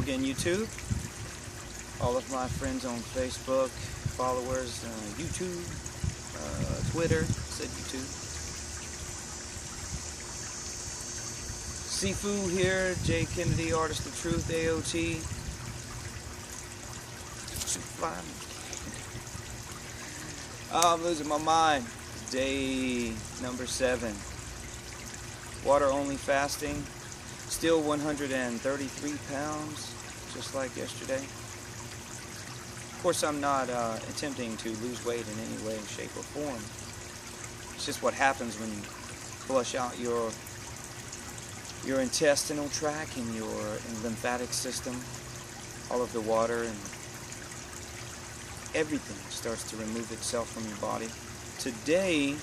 again, YouTube. All of my friends on Facebook, followers, YouTube, Twitter, said YouTube. Sifu here, J. Kennedy, Artist of Truth, AOT. Oh, I'm losing my mind. Day number 7. Water only fasting. Still 133 pounds, just like yesterday. Of course, I'm not attempting to lose weight in any way, shape, or form. It's just what happens when you flush out your intestinal tract and your lymphatic system. All of the water and everything starts to remove itself from your body. Today,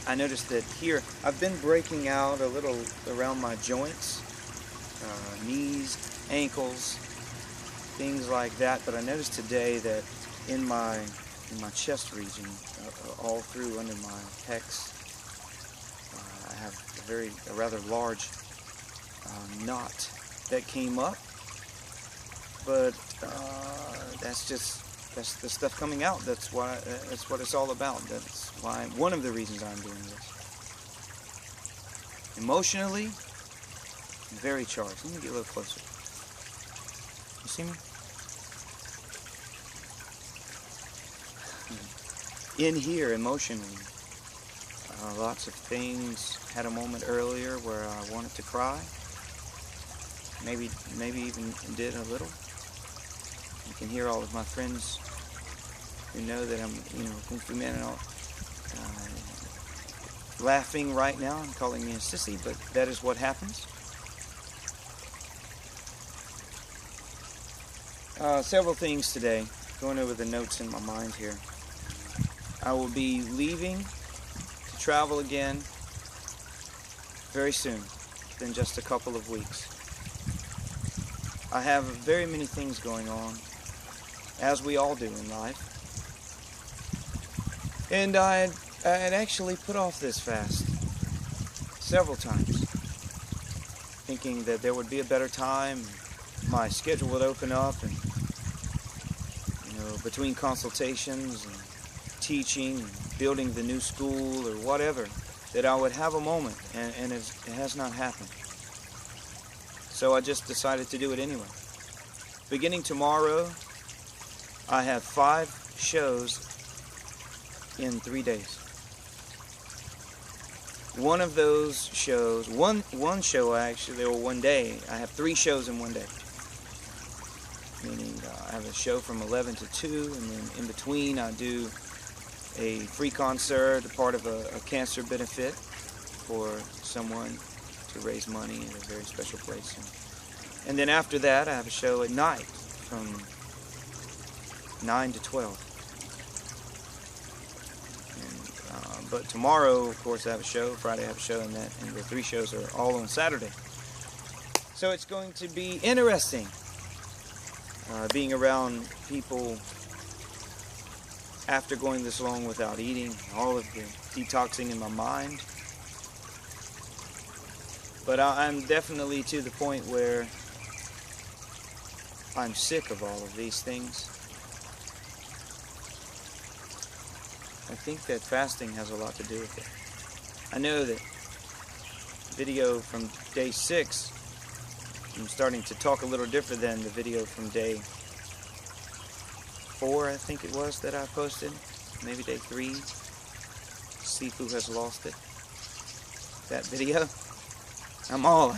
I noticed that here, I've been breaking out a little around my joints, knees, ankles, things like that. But I noticed today that in my chest region, all through under my pecs, I have a rather large knot that came up. But that's the stuff coming out. That's what it's all about. That's why one of the reasons I'm doing this. Emotionally, very charged. Let me get a little closer. You see me? In here, emotionally, lots of things. Had a moment earlier where I wanted to cry. Maybe even did a little. You can hear all of my friends who know that I'm, Kung Fu Man and all, laughing right now and calling me a sissy, but that is what happens. Several things today, going over the notes in my mind here. I will be leaving to travel again very soon, in just a couple of weeks. I have very many things going on, as we all do in life. And I had actually put off this fast several times, thinking that there would be a better time, my schedule would open up, and between consultations and teaching, and building the new school or whatever, that I would have a moment, and it has not happened. So I just decided to do it anyway. Beginning tomorrow, I have 5 shows in 3 days. One of those shows, one show actually, or one day, I have 3 shows in one day. Meaning I have a show from 11 to 2, and then in between I do a free concert, a part of a cancer benefit for someone to raise money at a very special place. And then after that, I have a show at night from 9 to 12. But tomorrow, of course, I have a show. Friday I have a show, and the 3 shows are all on Saturday. So it's going to be interesting being around people after going this long without eating, all of the detoxing in my mind. But I'm definitely to the point where I'm sick of all of these things. I think that fasting has a lot to do with it. I know that video from day 6, I'm starting to talk a little different than the video from day 4, I think it was, that I posted. Maybe day 3. Sifu has lost it. That video. I'm all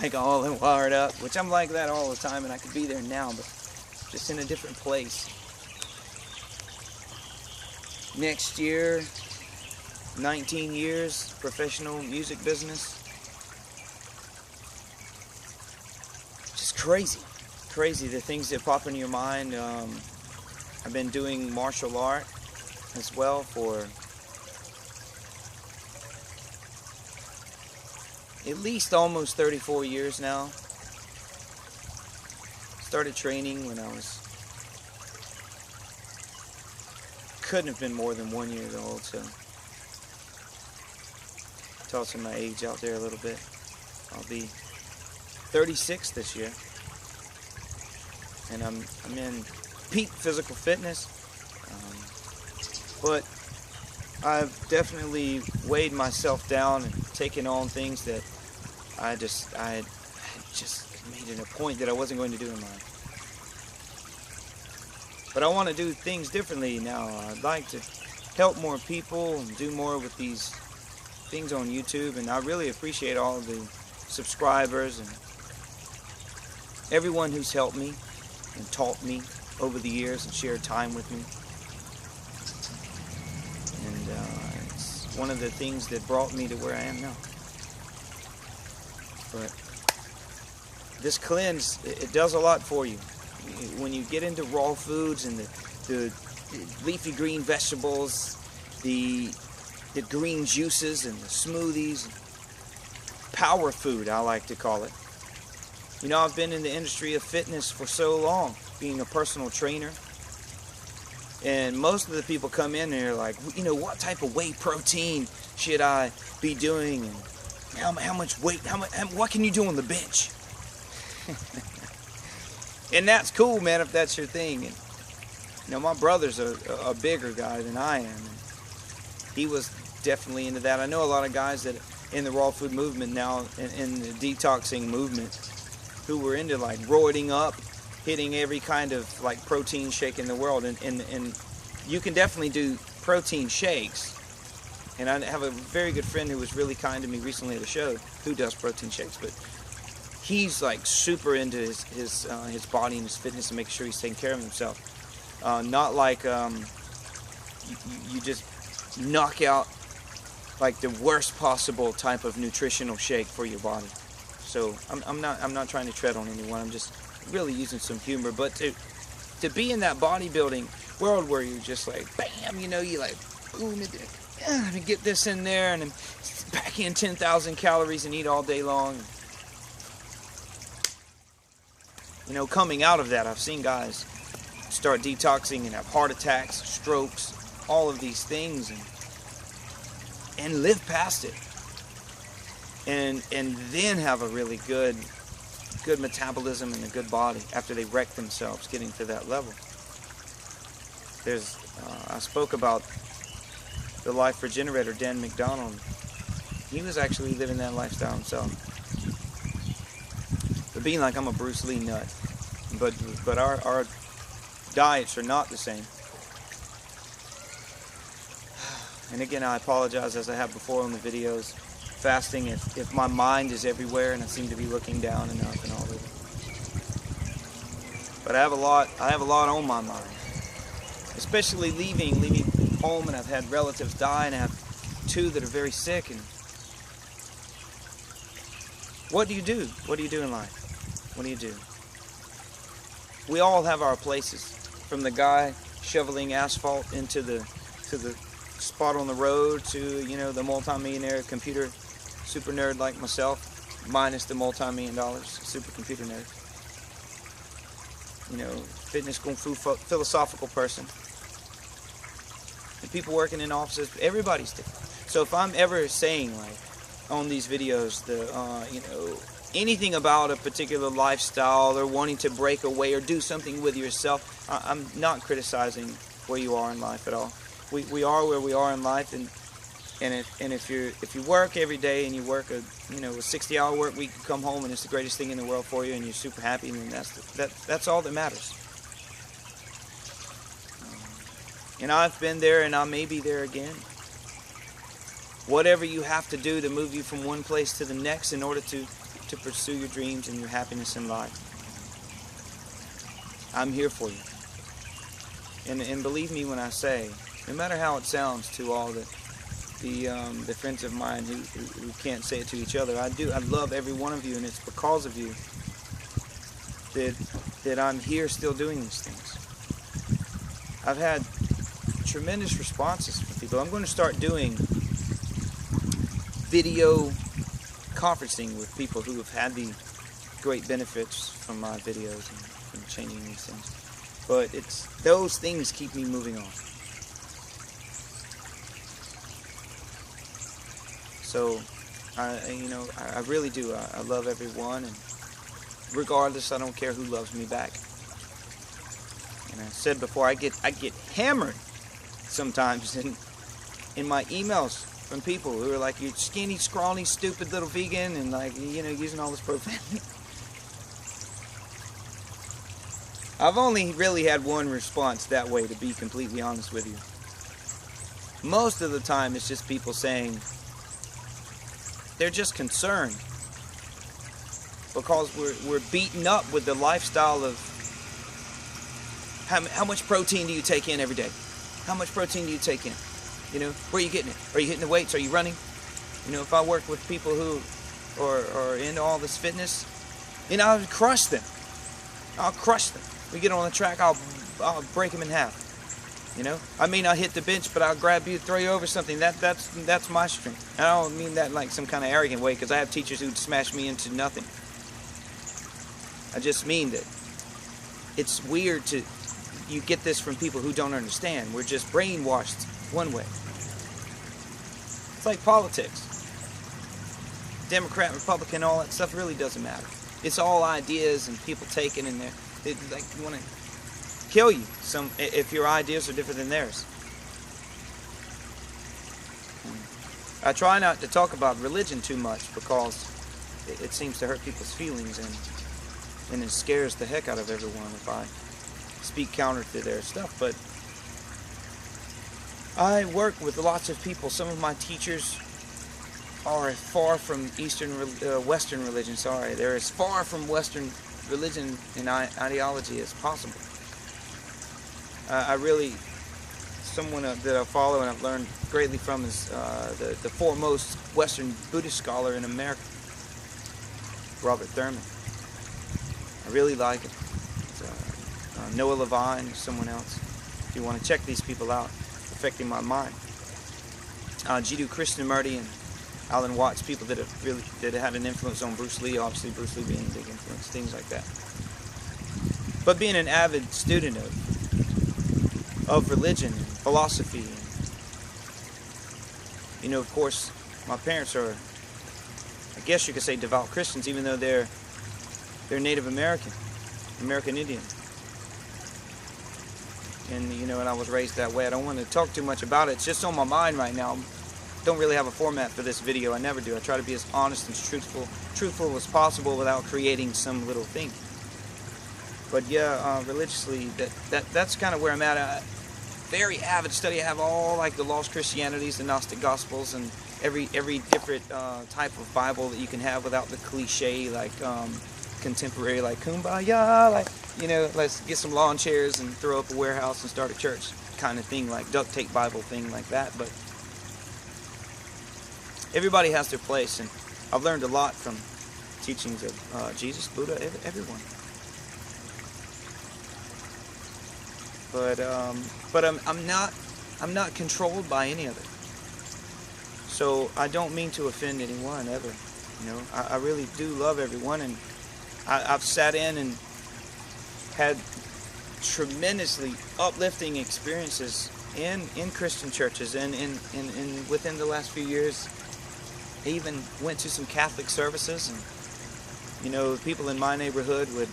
wired up, which I'm like that all the time, and I could be there now, but just in a different place. Next year, 19 years, professional music business. Just crazy the things that pop into your mind. I've been doing martial art as well for at least almost 34 years now. Started training when I couldn't have been more than 1 year old, so tossing my age out there a little bit. I'll be 36 this year. and I'm in peak physical fitness. But I've definitely weighed myself down and taken on things that I had just made it a point that I wasn't going to do in life. But I want to do things differently now. I'd like to help more people and do more with these things on YouTube, and I really appreciate all the subscribers and everyone who's helped me and taught me over the years and shared time with me. And it's one of the things that brought me to where I am now. But this cleanse, it does a lot for you. When you get into raw foods and the leafy green vegetables, the green juices and the smoothies, power food I like to call it. You know, I've been in the industry of fitness for so long, being a personal trainer. And most of the people come in and they're like, you know, what type of whey protein should I be doing? And how much weight, what can you do on the bench? And that's cool, man, if that's your thing. And, you know, my brother's a bigger guy than I am. And he was definitely into that. I know a lot of guys that in the raw food movement now, in the detoxing movement, who were into like roiding up, hitting every kind of like protein shake in the world. And you can definitely do protein shakes. And I have a very good friend who was really kind to me recently at a show who does protein shakes, but he's like super into his body and his fitness and making sure he's taking care of himself. Not like you just knock out like the worst possible type of nutritional shake for your body. So I'm not trying to tread on anyone. I'm just really using some humor. But to be in that bodybuilding world where you're just like bam, you know, you like boom, let me get this in there and then pack in 10,000 calories and eat all day long. You know, coming out of that, I've seen guys start detoxing and have heart attacks, strokes, all of these things, and live past it, and then have a really good metabolism and a good body after they wreck themselves getting to that level. I spoke about the Life Regenerator, Dan McDonald. He was actually living that lifestyle himself. But being like I'm a Bruce Lee nut, but our diets are not the same. And again, I apologize, as I have before on the videos, fasting if my mind is everywhere and I seem to be looking down and up and all that. But I have a lot on my mind, especially leaving home, and I've had relatives die, and I have 2 that are very sick. And what do you do? What do you do in life? What do you do? We all have our places, from the guy shoveling asphalt into the spot on the road to, you know, the multi-millionaire computer super nerd like myself, minus the multi-million dollars, super computer nerd. You know, fitness, kung fu, philosophical person. And people working in offices, everybody's different. So if I'm ever saying, like, on these videos, you know, anything about a particular lifestyle or wanting to break away or do something with yourself, I'm not criticizing where you are in life at all. We are where we are in life, and if you work every day and you work a 60-hour work week, you come home and it's the greatest thing in the world for you and you're super happy, and then that's all that matters. And I've been there, and I may be there again. Whatever you have to do to move you from one place to the next in order to pursue your dreams and your happiness in life, I'm here for you. And believe me when I say, no matter how it sounds to all the friends of mine who can't say it to each other, I love every one of you, and it's because of you that I'm here still doing these things. I've had tremendous responses from people. I'm going to start doing video conferencing with people who have had the great benefits from my videos and from changing these things. But it's those things keep me moving on. So, I really do. I love everyone, and regardless, I don't care who loves me back. And I said before, I get hammered sometimes in my emails from people who are like, "You skinny, scrawny, stupid little vegan," and like, using all this profanity. I've only really had one response that way, to be completely honest with you. Most of the time, it's just people saying they're just concerned because we're beaten up with the lifestyle of how much protein do you take in every day? How much protein do you take in? Where are you getting it? Are you hitting the weights? Are you running? If I work with people who are into all this fitness, I'll crush them. I'll crush them. We get on the track, I'll break them in half. I may not hit the bench, but I'll grab you, throw you over something. That's my strength. And I don't mean that in like some kind of arrogant way, because I have teachers who'd smash me into nothing. I just mean that it's weird you get this from people who don't understand. We're just brainwashed one way. It's like politics. Democrat, Republican, all that stuff really doesn't matter. It's all ideas and people taking in there. They like want to kill you if your ideas are different than theirs. I try not to talk about religion too much because it seems to hurt people's feelings, and it scares the heck out of everyone if I speak counter to their stuff. But I work with lots of people. Some of my teachers are as far from Western religion. Sorry, they're as far from Western religion and ideology as possible. Someone that I follow and I've learned greatly from is the foremost Western Buddhist scholar in America, Robert Thurman. I really like it. Noah Levine or someone else. If you want to check these people out, affecting my mind. Jiddu Krishnamurti and Alan Watts, people that had an influence on Bruce Lee, obviously Bruce Lee being a big influence, things like that. But being an avid student of religion and philosophy, and, of course, my parents are, I guess you could say, devout Christians, even though they're Native American Indian. And, and I was raised that way. I don't want to talk too much about it. It's just on my mind right now. Don't really have a format for this video. I never do. I try to be as honest and truthful as possible without creating some little thing. But yeah, religiously, that's kind of where I'm at. Very avid study. I have all like the lost Christianities, the Gnostic Gospels, and every different type of Bible that you can have without the cliche like contemporary, like kumbaya, like let's get some lawn chairs and throw up a warehouse and start a church kind of thing, like duct tape Bible thing like that. But everybody has their place, and I've learned a lot from teachings of Jesus, Buddha, everyone. But I'm not controlled by any of it. So I don't mean to offend anyone ever. I really do love everyone, and I've sat in and had tremendously uplifting experiences in Christian churches, and within the last few years, I even went to some Catholic services, and people in my neighborhood would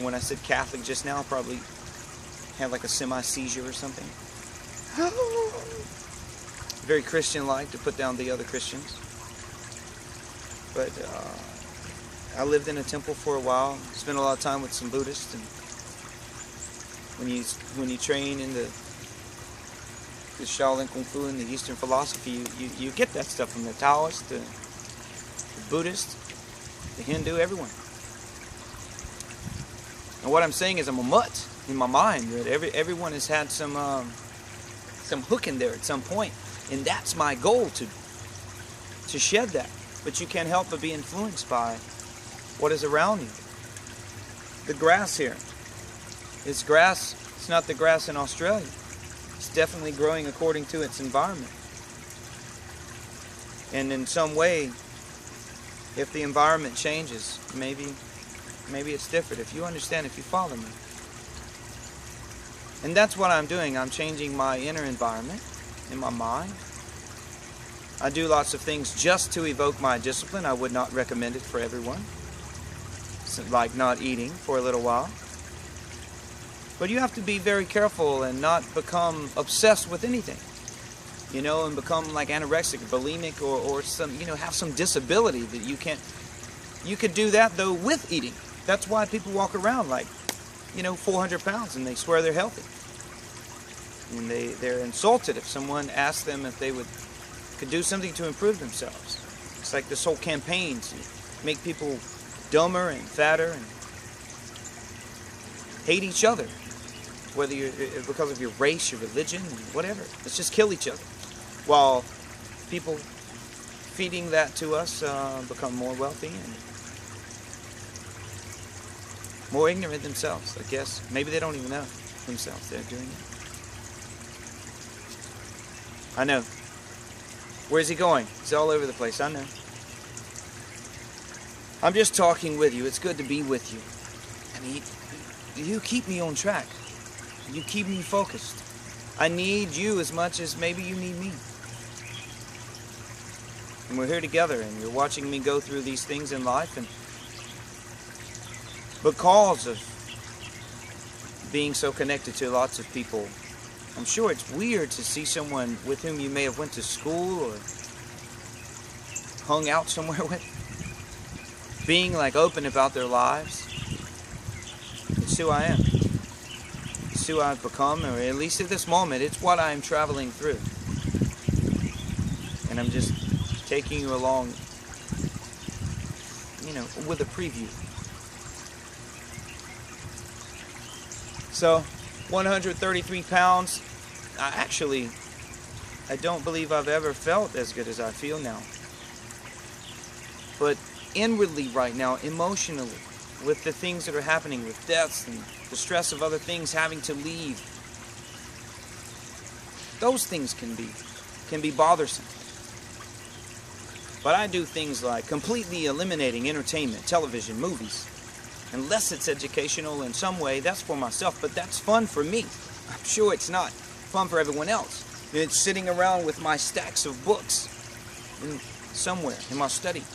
when I said Catholic just now, probably had like a semi-seizure or something. Very Christian-like to put down the other Christians. But I lived in a temple for a while, spent a lot of time with some Buddhists, and when you train in the Shaolin Kung Fu and the Eastern philosophy, you get that stuff from the Taoist, the Buddhist, the Hindu, everyone. And what I'm saying is I'm a mutt in my mind, that everyone has had some hook in there at some point, and that's my goal, to shed that. But you can't help but be influenced by what is around you. The grass here, it's grass. It's not the grass in Australia. It's definitely growing according to its environment. And in some way, if the environment changes, maybe it's different. If you understand, if you follow me. And that's what I'm doing. I'm changing my inner environment in my mind. I do lots of things just to evoke my discipline. I would not recommend it for everyone. Like not eating for a little while. But you have to be very careful and not become obsessed with anything, you know, and become like anorexic, bulimic, or some, you know, have some disability that you can't. You could do that though with eating. That's why people walk around like, you know, 400 pounds and they swear they're healthy. And they're insulted if someone asks them if they could do something to improve themselves. It's like this whole campaign to make people dumber and fatter and hate each other, whether you're because of your race, your religion, whatever. Let's just kill each other. While people feeding that to us become more wealthy and more ignorant themselves, I guess. Maybe they don't even know themselves they're doing it. I know. Where's he going? He's all over the place, I know. I'm just talking with you. It's good to be with you. I mean, you keep me on track. You keep me focused. I need you as much as maybe you need me. And we're here together, and you're watching me go through these things in life, and because of being so connected to lots of people, I'm sure it's weird to see someone with whom you may have went to school or hung out somewhere with, being like open about their lives. It's who I am. It's who I've become, or at least at this moment, it's what I'm traveling through. And I'm just taking you along, you know, with a preview. So, 133 pounds. I don't believe I've ever felt as good as I feel now. But inwardly right now, emotionally, with the things that are happening, with deaths and the stress of other things having to leave, those things can be bothersome. But I do things like completely eliminating entertainment, television, movies. Unless it's educational in some way, that's for myself, but that's fun for me. I'm sure it's not fun for everyone else. It's sitting around with my stacks of books somewhere in my study.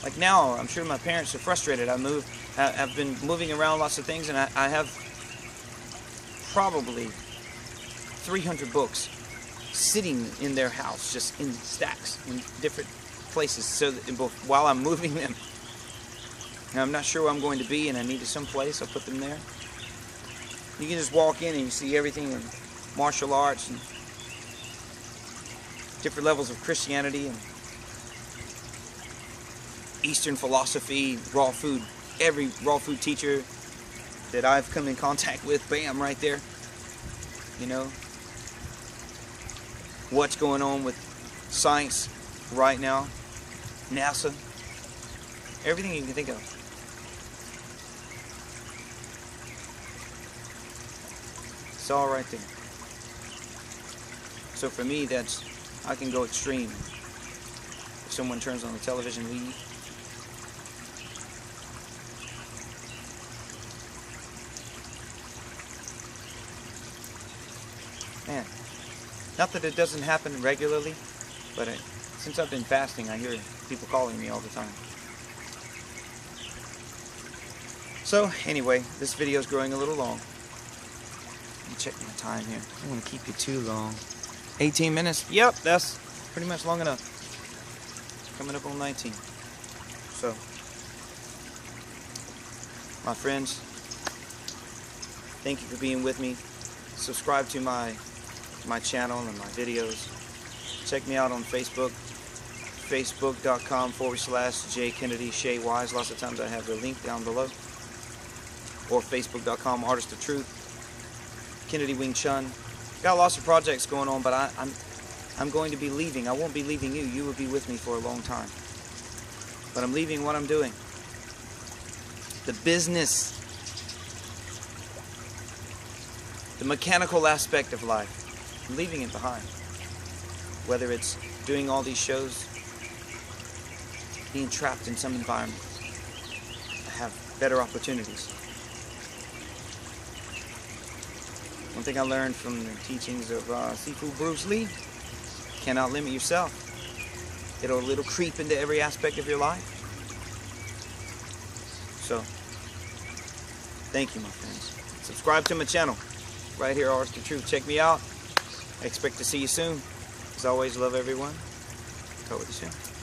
Like now, I'm sure my parents are frustrated. I've been moving around lots of things, and I have probably 300 books sitting in their house, just in stacks, in different places, so that while I'm moving them. Now, I'm not sure where I'm going to be, and I need some place. I'll put them there. You can just walk in and you see everything in martial arts and different levels of Christianity and Eastern philosophy, raw food. Every raw food teacher that I've come in contact with, bam, right there. You know, what's going on with science right now, NASA, everything you can think of. It's all right there. So for me, I can go extreme. If someone turns on the television, leave. Man, not that it doesn't happen regularly, but since I've been fasting, I hear people calling me all the time. So anyway, this video is growing a little long. Let me check my time here. I don't want to keep you too long. 18 minutes. Yep, that's pretty much long enough. Coming up on 19. So, my friends, thank you for being with me. Subscribe to my channel and my videos. Check me out on Facebook, facebook.com/JKennedyShayWise. Lots of times I have the link down below. Or facebook.com Artist of Truth, Kennedy Wing Chun. Got lots of projects going on, but I'm going to be leaving. I won't be leaving you. You will be with me for a long time. But I'm leaving what I'm doing. The business. The mechanical aspect of life. I'm leaving it behind. Whether it's doing all these shows, being trapped in some environment, I have better opportunities. One thing I learned from the teachings of Sifu Bruce Lee, cannot limit yourself. It'll creep into every aspect of your life. So, thank you, my friends. Subscribe to my channel. right here, Arts to Truth. Check me out. I expect to see you soon. As always, love everyone. Talk with you soon.